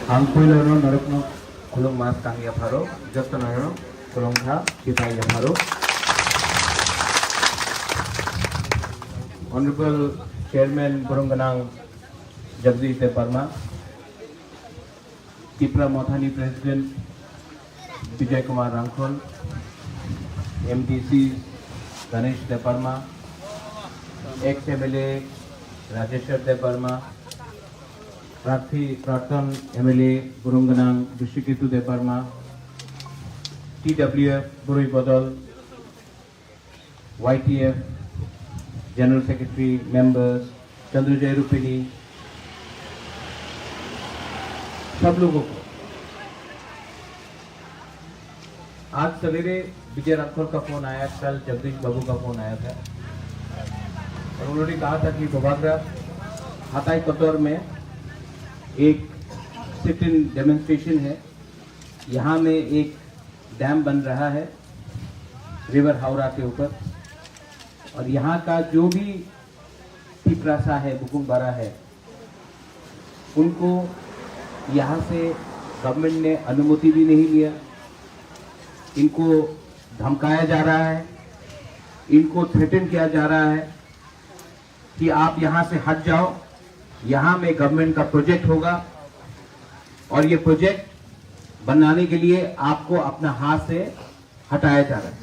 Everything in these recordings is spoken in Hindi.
Angkuilano narokno kulong mas kang yaparo, jotonano kulong tha kita yaparo. Honorable Chairman Burunganang Jagdish Deparma, Tipra Mothani President Vijay Kumar Rangkhol, MDC Ganesh Deparma, ex-MLA Rajeshwar Deparma, प्रार्थन MLA बुरुंगनांग Bishwaketu देपारमा, TWF बुरुई बदल, YTF general secretary members, Chandrajay रुपिनी, सब लोगों को आज सवेरे विजय राठौर का फोन आया, कल जगदीश बाबू का फोन आया था और उन्होंने कहा था कि गोबागरा हाताई कतौर में एक सिट इन डेमोन्स्ट्रेशन है। यहाँ में एक डैम बन रहा है रिवर हावड़ा के ऊपर और यहाँ का जो भी तिपरासा है, बुकुंगबारा है, उनको यहाँ से गवर्नमेंट ने अनुमति भी नहीं लिया। इनको धमकाया जा रहा है, इनको थ्रेटन किया जा रहा है कि आप यहाँ से हट जाओ, यहाँ में गवर्नमेंट का प्रोजेक्ट होगा और ये प्रोजेक्ट बनाने के लिए आपको अपना हाथ से हटाया जा रहा है।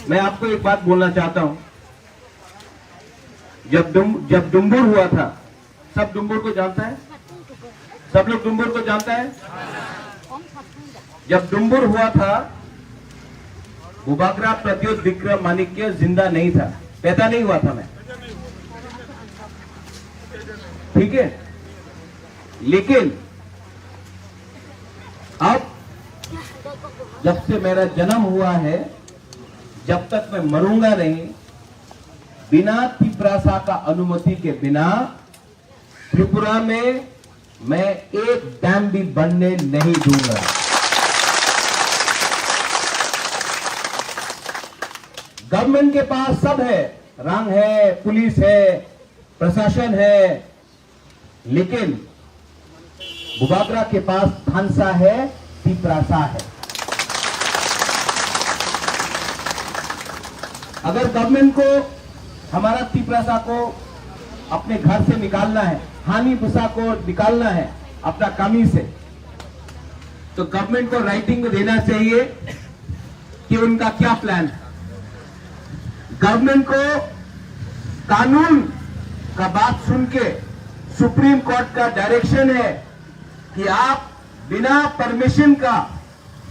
मैं आपको एक बात बोलना चाहता हूं, जब डुम्बुर हुआ था, सब डुम्बुर को जानता है, सब लोग डुम्बुर को जानता है। जब डुम्बुर हुआ था, बुबागरा प्रत्युत विक्रम माणिक्य जिंदा नहीं था, पैदा नहीं हुआ था मैं, ठीक है। लेकिन अब जब से मेरा जन्म हुआ है, जब तक मैं मरूंगा नहीं, बिना तिपरासा का अनुमति के बिना त्रिपुरा में मैं एक डैम भी बनने नहीं दूंगा। गवर्नमेंट के पास सब है, रंग है, पुलिस है, प्रशासन है, लेकिन बुबागरा के पास थानसा है, तिपरासा है। अगर गवर्नमेंट को हमारा तिपरासा को अपने घर से निकालना है, हानि भूसा को निकालना है अपना कमी से, तो गवर्नमेंट को राइटिंग में देना चाहिए कि उनका क्या प्लान है। गवर्नमेंट को कानून का बात सुन के सुप्रीम कोर्ट का डायरेक्शन है कि आप बिना परमिशन का,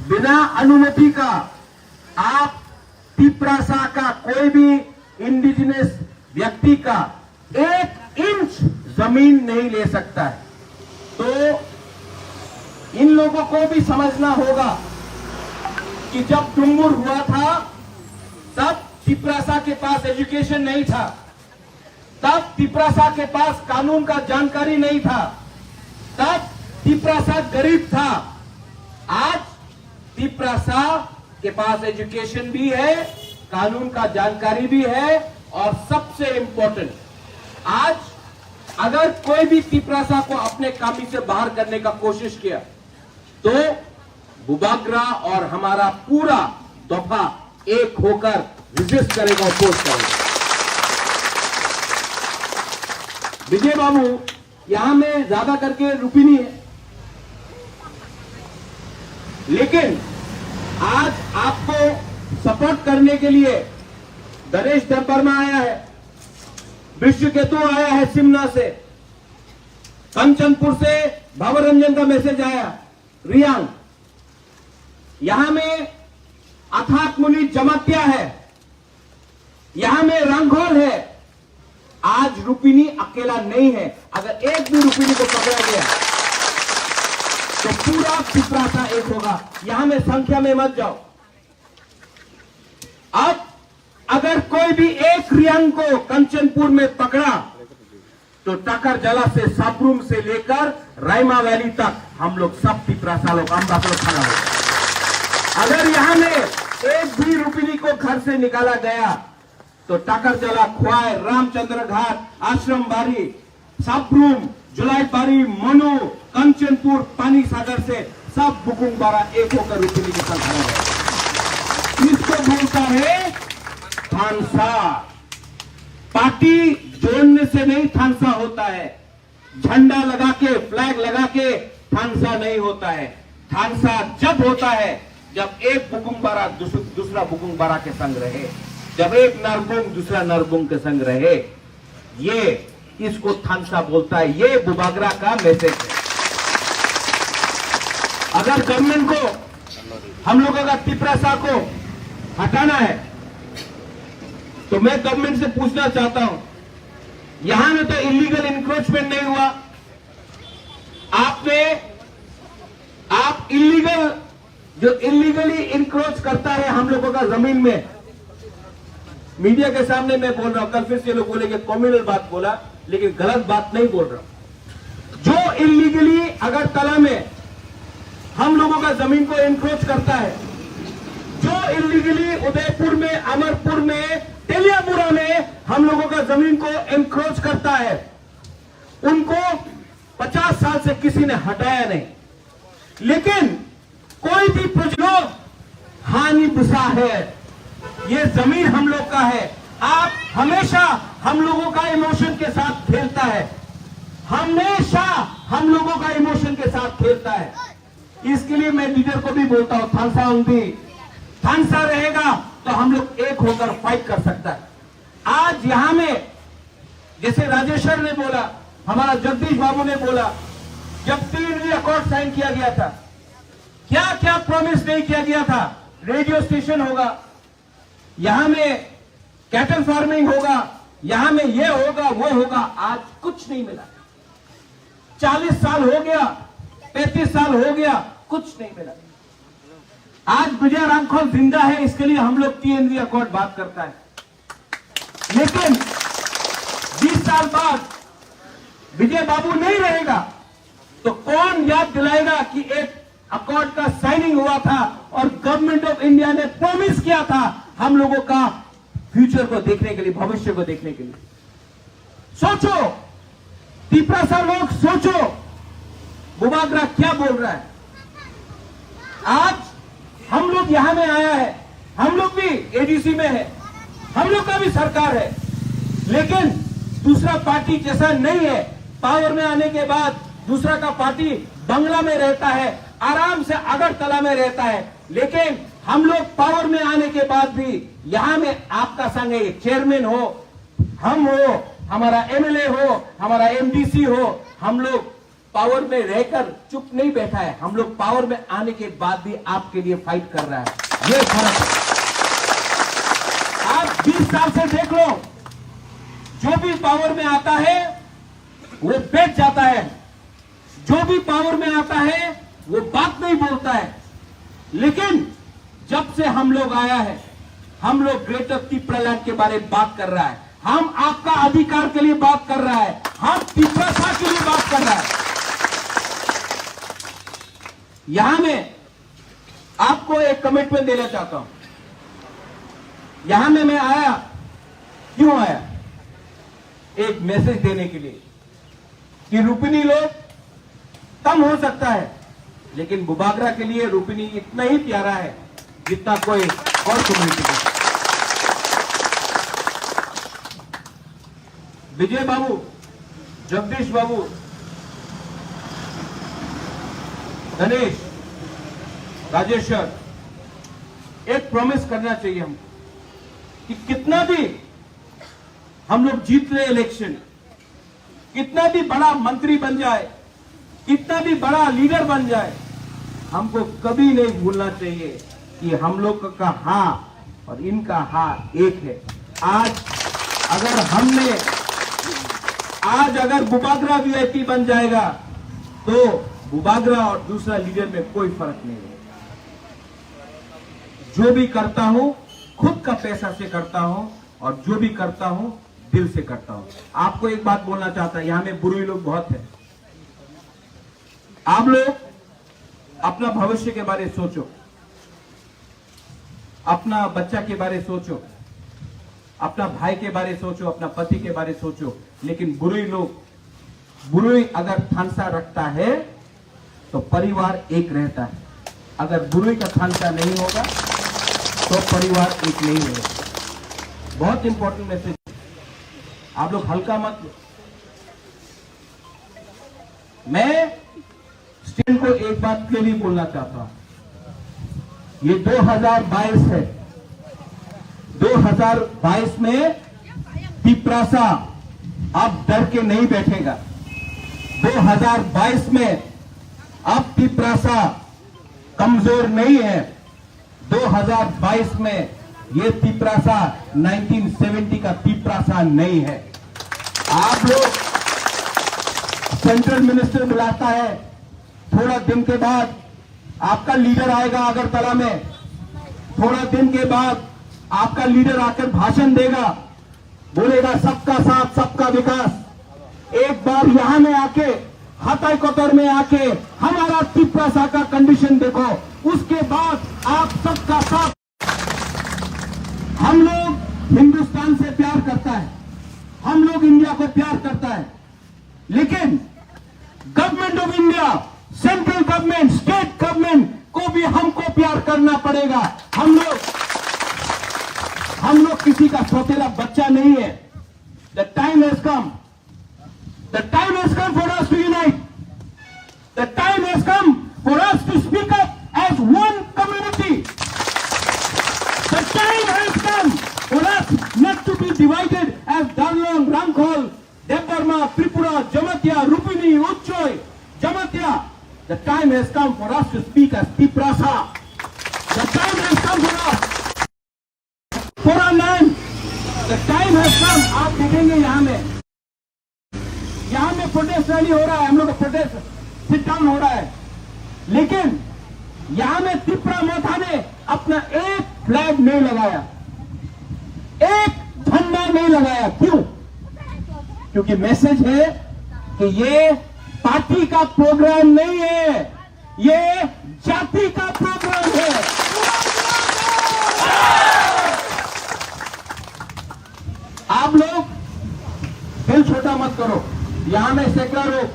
बिना अनुमति का, आप तिपरासा का कोई भी इंडिजिनस व्यक्ति का 1 इंच जमीन नहीं ले सकता है। तो इन लोगों को भी समझना होगा कि जब डुम्बुर हुआ था, तब तिपरासा के पास एजुकेशन नहीं था, तब तिपरासा के पास कानून का जानकारी नहीं था, तब तिपरासा गरीब था। आज तिपरासा के पास एजुकेशन भी है, कानून का जानकारी भी है और सबसे इंपॉर्टेंट, आज अगर कोई भी तिपरासा को अपने कामी से बाहर करने का कोशिश किया तो बुबागरा और हमारा पूरा दफा एक होकर रिजिस्ट करेगा, अपोज करेगा। विजय बाबू यहां में ज्यादा करके रुपिनी है, लेकिन आज आपको सपोर्ट करने के लिए गणेश देपारमा आया है, विश्वकेतु आया है सिमना से, कंचनपुर से भावरंजन का मैसेज आया, रियांग, यहां में अथाक मुनि जमात्या है, यहां में रंघोल है। आज रुपिनी अकेला नहीं है, अगर एक भी रुपिनी को पकड़ा गया तो पूरा तिपरासा एक होगा। यहां में संख्या में मत जाओ। अब अगर कोई भी एक रियांग को कंचनपुर में पकड़ा तो टाकर जला से साबरूम से लेकर रायमा वैली तक हम लोग सब तिपरासा लोग हम लोग खड़ा हो। अगर यहां में एक भी रुपिनी को घर से निकाला गया तो टाकर जला, ख्वाय, रामचंद्र घाट, आश्रम बारी, साबरूम, जुलाईबारी, मनु, कंचनपुर, पानी सागर से सब बुकुंग बारा एक होकर रुपनी के साथ खड़ा है। इसको बोलता है थानसा। पार्टी जोड़ने से नहीं थानसा होता है, झंडा लगा के, फ्लैग लगा के थानसा नहीं होता है। थानसा जब होता है जब एक बुकुंग बारा दूसरा बुकुंग बारा के संग रहे, जब एक नरबुंग दूसरा नरबुंग के संग रहे, ये इसको थानसा बोलता है। ये बुबागरा का मैसेज है। अगर गवर्नमेंट को, हम लोगों का तिपरासा को हटाना है तो मैं गवर्नमेंट से पूछना चाहता हूं, यहां में तो इलीगल इंक्रोचमेंट नहीं हुआ। आप इलीगल, जो इलीगली इंक्रोच करता है हम लोगों का जमीन में, मीडिया के सामने मैं बोल रहा हूं, कल फिर से लोग बोलेंगे कॉम्युनल बात बोला, लेकिन गलत बात नहीं बोल रहा। जो इलीगली अगर तला में हम लोगों का जमीन को इंक्रोच करता है, जो इलीगली उदयपुर में, अमरपुर में, तेलियापुरा में हम लोगों का जमीन को इंक्रोच करता है, उनको 50 साल से किसी ने हटाया नहीं। लेकिन कोई भी लोग हानि बुसा है, ये जमीन हम लोग का है। आप हमेशा हम लोगों का इमोशन के साथ खेलता है, हमेशा हम लोगों का इमोशन के साथ खेलता है। इसके लिए मैं लीडर को भी बोलता हूं, थानसा उंदी, थानसा रहेगा तो हम लोग एक होकर फाइट कर सकता है। आज यहां में जैसे राजेश्वर ने बोला, हमारा जगदीश बाबू ने बोला, जब 3 अकॉर्ड साइन किया गया था, क्या क्या प्रॉमिस नहीं किया गया था। रेडियो स्टेशन होगा, यहां में कैटल फार्मिंग होगा, यहां में ये होगा वो होगा, आज कुछ नहीं मिला। 40 साल हो गया, 35 साल हो गया, कुछ नहीं मिला। आज विजय रामखोल जिंदा है, इसके लिए हम लोग TNV अकॉर्ड बात करता है। लेकिन 20 साल बाद विजय बाबू नहीं रहेगा तो कौन याद दिलाएगा कि एक अकॉर्ड का साइनिंग हुआ था और गवर्नमेंट ऑफ इंडिया ने प्रॉमिस किया था हम लोगों का फ्यूचर को देखने के लिए, भविष्य को देखने के लिए। सोचो तिपरासा लोग, सोचो बुबागरा क्या बोल रहा है। आज हम लोग यहां में आया है, हम लोग भी ADC में है, हम लोग का भी सरकार है, लेकिन दूसरा पार्टी जैसा नहीं है। पावर में आने के बाद दूसरा का पार्टी बंगला में रहता है, आराम से अगरतला में रहता है, लेकिन हम लोग पावर में आने के बाद भी यहां में आपका संग है, चेयरमैन हो, हम हो, हमारा MLA हो, हमारा MDC हो, हम लोग पावर में रहकर चुप नहीं बैठा है, हम लोग पावर में आने के बाद भी आपके लिए फाइट कर रहा है। ये फर्क है। आप 20 साल से देख लो, जो भी पावर में आता है वो बैठ जाता है, जो भी पावर में आता है वो बात नहीं बोलता है। लेकिन जब से हम लोग आया है, हम लोग ग्रेटर तिपरालैंड के बारे में बात कर रहा है, हम आपका अधिकार के लिए बात कर रहा है, हम तिपरासा के लिए बात कर रहा है। यहां में आपको एक कमिटमेंट देना चाहता हूं। यहां में मैं आया, क्यों आया? एक मैसेज देने के लिए कि रुपनी लोग कम हो सकता है, लेकिन बुबागरा के लिए रुपनी इतना ही प्यारा है जितना कोई और कम्युनिटी का। विजय बाबू, जगदीश बाबू, गणेश, राजेश्वर, एक प्रॉमिस करना चाहिए हमको कि कितना भी हम लोग जीत ले इलेक्शन, कितना भी बड़ा मंत्री बन जाए, कितना भी बड़ा लीडर बन जाए, हमको कभी नहीं भूलना चाहिए कि हम लोग का हाँ और इनका हाँ एक है। आज अगर बुबागरा VIP बन जाएगा तो बुबागरा और दूसरा लीडर में कोई फर्क नहीं है। जो भी करता हूं खुद का पैसा से करता हूं और जो भी करता हूं दिल से करता हूं। आपको एक बात बोलना चाहता है, यहां में बुरी लोग बहुत हैं। आप लोग अपना भविष्य के बारे में सोचो, अपना बच्चा के बारे में सोचो, अपना भाई के बारे में सोचो, अपना पति के बारे में सोचो, लेकिन बुरे लोग बुरुई अगर थानसा रखता है तो परिवार एक रहता है, अगर बुरुई का थानसा नहीं होगा तो परिवार एक नहीं रहेगा। बहुत इंपॉर्टेंट मैसेज, आप लोग हल्का मत लो। मैं स्टूडेंट को एक बात क्लियरली बोलना चाहता हूं, ये 2022 है, 2022 में तिपरासा अब डर के नहीं बैठेगा। 2022 में अब तिपरासा कमजोर नहीं है। 2022 में ये तिपरासा 1970 का तिपरासा नहीं है। आप लोग सेंट्रल मिनिस्टर बुलाता है, थोड़ा दिन के बाद आपका लीडर आएगा अगरतला में, थोड़ा दिन के बाद आपका लीडर आकर भाषण देगा, बोलेगा सबका साथ सबका विकास। एक बार यहां में आके, हताई कोतर में आके हमारा तिपरासा का कंडीशन देखो, उसके बाद आप सबका साथ। हम लोग हिंदुस्तान से प्यार करता है, हम लोग इंडिया को प्यार करता है, लेकिन government of India, central government, state government को भी हमको प्यार करना पड़ेगा। हम लोग किसी का सौतेला बच्चा नहीं है। The time has come, the time has come for us to unite, the time has come for us to speak up as one community, the time has come for us not to be divided as Danglong, Rangkhol, Debbarma, Tripura, Jamatia, Rupini, Uchoi, Jamatia. The time has come for us to speak as Tiprasa. The time has come for us, for our land. The time has come. आप देखेंगे यहाँ में प्रोटेस्ट रैली हो रहा है, हम लोग का प्रोटेस्ट सिट डाउन हो रहा है, लेकिन यहाँ में तिपरा मोथा ने अपना एक फ्लैग नहीं लगाया, एक झंडा नहीं लगाया। क्यों? क्योंकि मैसेज है कि ये पार्टी का प्रोग्राम नहीं है, ये जाति का प्रोग्राम है। आप लोग दिल छोटा मत करो, यहां में सैकड़ा लोग,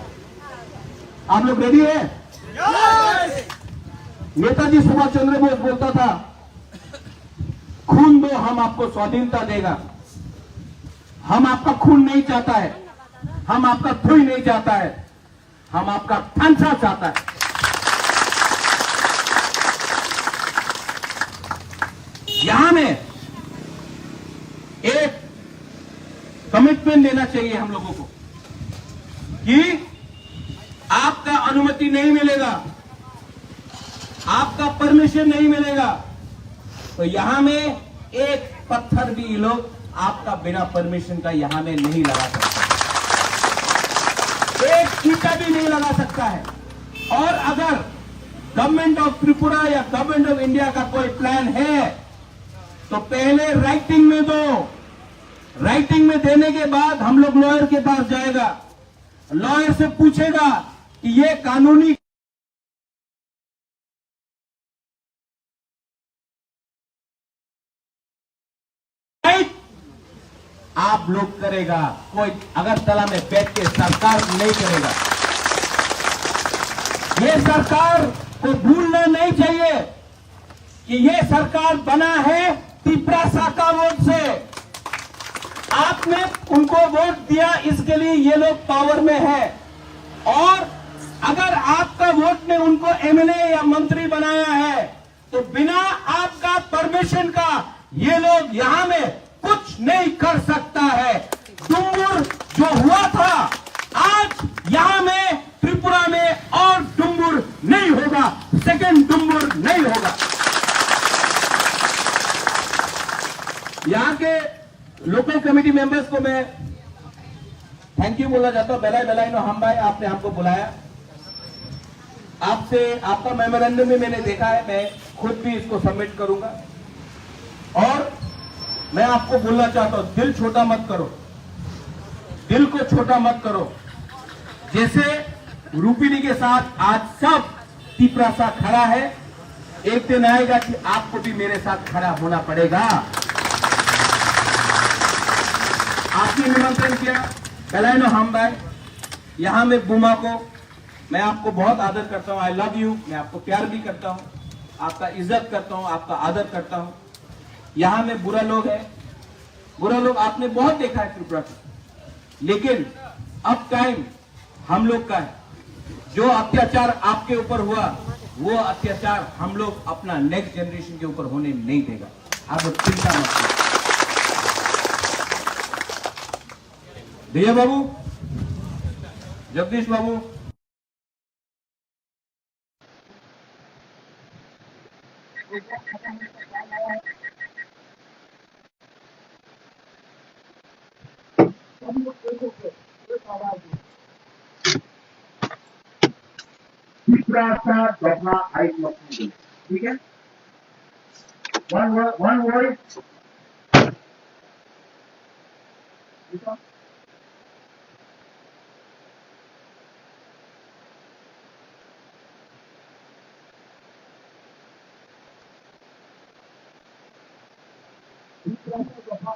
आप लोग रेडी है? नेताजी सुभाष चंद्र बोस बोलता था, खून दो हम आपको स्वाधीनता देगा। हम आपका खून नहीं चाहता है, हम आपका थुई नहीं चाहता है, हम आपका थानसा चाहता है। यहां में एक कमिटमेंट देना चाहिए हम लोगों को कि आपका अनुमति नहीं मिलेगा, आपका परमिशन नहीं मिलेगा, तो यहां में एक पत्थर भी ये लोग आपका बिना परमिशन का यहां में नहीं लगा सकते, एक ईंटा भी नहीं लगा सकता है। और अगर गवर्नमेंट ऑफ त्रिपुरा या गवर्नमेंट ऑफ इंडिया का कोई प्लान है तो पहले राइटिंग में दो, राइटिंग में देने के बाद हम लोग लॉयर के पास जाएगा, लॉयर से पूछेगा कि ये कानूनी आप लोग करेगा, कोई अगरतला में बैठ के सरकार नहीं करेगा। ये सरकार को भूलना नहीं चाहिए कि ये सरकार बना है तिपरासा का वोट से। आपने उनको वोट दिया, इसके लिए ये लोग पावर में है, और अगर आपका वोट ने उनको एमएलए या मंत्री बनाया है तो बिना आपका परमिशन का ये लोग यहां में कुछ नहीं कर सकता है। डुम्बुर जो हुआ था, आज यहां में त्रिपुरा में और डुम्बुर नहीं होगा, सेकंड डुम्बुर नहीं होगा। यहां के लोकल कमेटी मेंबर्स को मैं थैंक यू बोलना चाहता हूं। बेलाई नो हम भाई, आपने हमको बुलाया, आपसे आपका मेमोरेंडम भी मैंने देखा है, मैं खुद भी इसको सबमिट करूंगा। और मैं आपको बोलना चाहता हूं, दिल छोटा मत करो, दिल को छोटा मत करो। जैसे रूपिनी के साथ आज सब तिपरासा खड़ा है, एक दिन आएगा कि आपको भी मेरे साथ खड़ा होना पड़ेगा। आपने निमंत्रण किया, बेलाई नो हम भाई, यहाँ में बुमा को मैं आपको बहुत आदर करता हूँ, आई लव यू, मैं आपको प्यार भी करता हूँ, आपका इज्जत करता हूँ, आपका आदर करता हूँ। यहाँ में बुरा लोग है, बुरा लोग आपने बहुत देखा है त्रिपुरा का, लेकिन अब टाइम हम लोग का है। जो अत्याचार आपके ऊपर हुआ वो अत्याचार हम लोग अपना नेक्स्ट जनरेशन के ऊपर होने नहीं देगा, आप लोग चिंता मत करिए। भैया बाबू, जगदीश बाबू, तीसरा सा चौथा आई मछली, ठीक है। वन वर्ड तीसरा सा चौथा